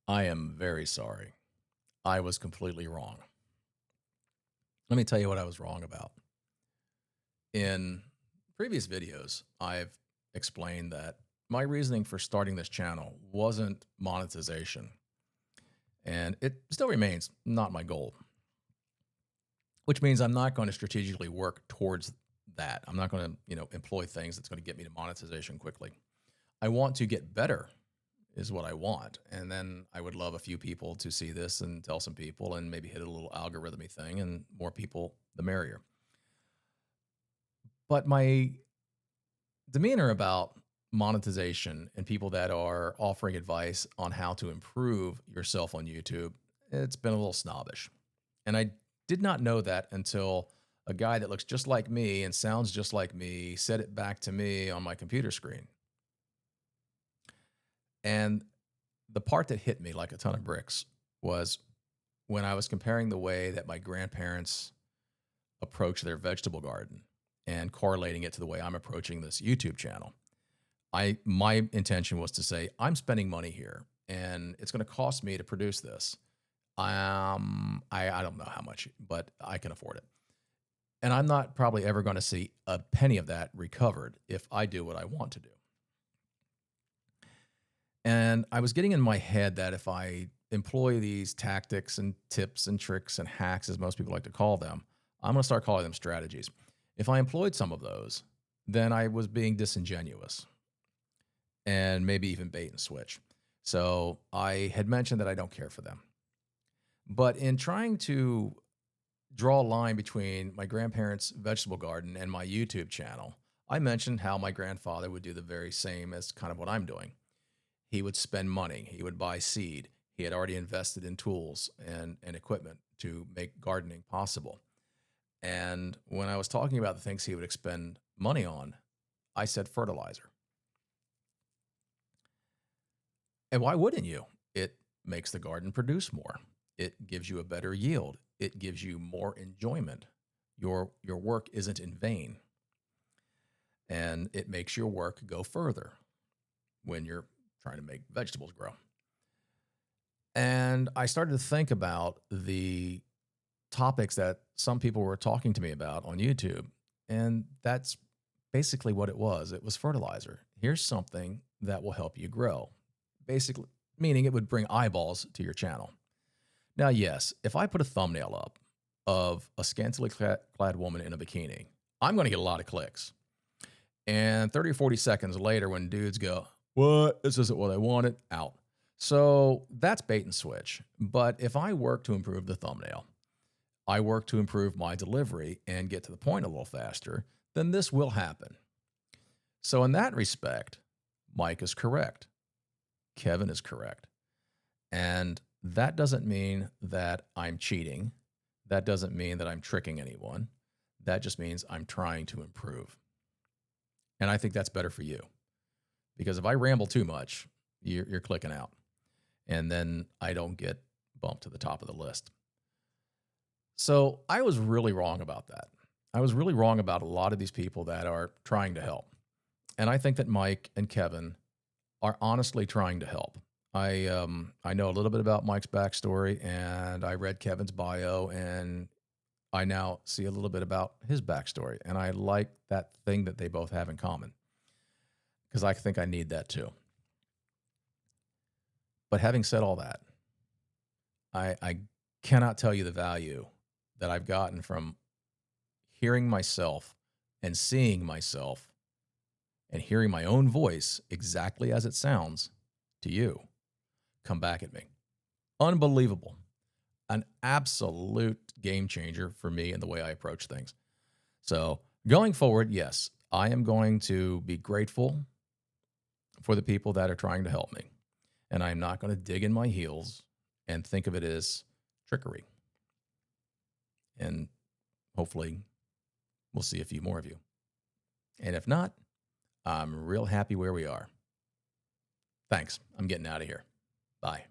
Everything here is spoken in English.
I am very sorry. I was completely wrong. Let me tell you what I was wrong about. In previous videos, I've explained that my reasoning for starting this channel wasn't monetization, and it still remains not my goal, which means I'm not going to strategically work towards that. I'm not going to, employ things that's going to get me to monetization quickly. I want to get better is what I want. And then I would love a few people to see this and tell some people and maybe hit a little algorithmy thing, and more people, the merrier. But my demeanor about monetization and people that are offering advice on how to improve yourself on YouTube, it's been a little snobbish. And I did not know that until a guy that looks just like me and sounds just like me said it back to me on my computer screen. And the part that hit me like a ton of bricks was when I was comparing the way that my grandparents approach their vegetable garden and correlating it to the way I'm approaching this YouTube channel. My intention was to say, I'm spending money here and it's going to cost me to produce this. I don't know how much, but I can afford it. And I'm not probably ever going to see a penny of that recovered if I do what I want to do. And I was getting in my head that if I employ these tactics and tips and tricks and hacks, as most people like to call them, I'm going to start calling them strategies. If I employed some of those, then I was being disingenuous and maybe even bait and switch. So I had mentioned that I don't care for them. But in trying to draw a line between my grandparents' vegetable garden and my YouTube channel, I mentioned how my grandfather would do the very same as kind of what I'm doing. He would spend money. He would buy seed. He had already invested in tools and equipment to make gardening possible. And when I was talking about the things he would expend money on, I said fertilizer. And why wouldn't you? It makes the garden produce more. It gives you a better yield. It gives you more enjoyment. Your work isn't in vain. And it makes your work go further when you're trying to make vegetables grow. And I started to think about the topics that some people were talking to me about on YouTube. And that's basically what it was. It was fertilizer. Here's something that will help you grow. Basically, meaning it would bring eyeballs to your channel. Now, yes, if I put a thumbnail up of a scantily clad woman in a bikini, I'm going to get a lot of clicks. And 30 or 40 seconds later, when dudes go, "What? This isn't what I wanted," out. So that's bait and switch. But if I work to improve the thumbnail, I work to improve my delivery and get to the point a little faster, then this will happen. So in that respect, Mike is correct. Kevin is correct. And that doesn't mean that I'm cheating. That doesn't mean that I'm tricking anyone. That just means I'm trying to improve. And I think that's better for you. Because if I ramble too much, you're clicking out. And then I don't get bumped to the top of the list. So I was really wrong about that. I was really wrong about a lot of these people that are trying to help. And I think that Mike and Kevin are honestly trying to help. I know a little bit about Mike's backstory, and I read Kevin's bio, and I now see a little bit about his backstory. And I like that thing that they both have in common, because I think I need that too. But having said all that, I cannot tell you the value that I've gotten from hearing myself and seeing myself and hearing my own voice exactly as it sounds to you come back at me. Unbelievable. An absolute game changer for me in the way I approach things. So going forward, yes, I am going to be grateful for the people that are trying to help me. And I'm not going to dig in my heels and think of it as trickery. And hopefully we'll see a few more of you. And if not, I'm real happy where we are. Thanks. I'm getting out of here. Bye.